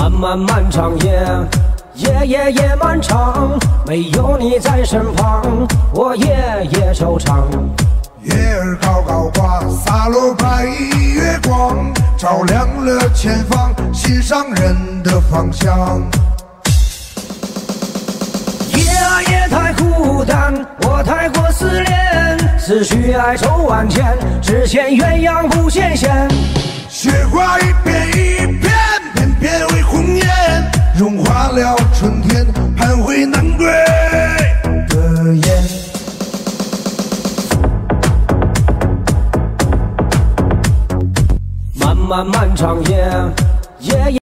漫漫漫长夜，夜漫长，没有你在身旁，我夜惆怅。月儿高高挂，洒落白月光，照亮了前方，心上人的方向。夜太孤单，我太过思念，思绪哀愁万千，只羡鸳鸯不羡仙。雪花一片一片，片片为红颜，融化了春天，盼回南归的雁。漫漫漫长夜，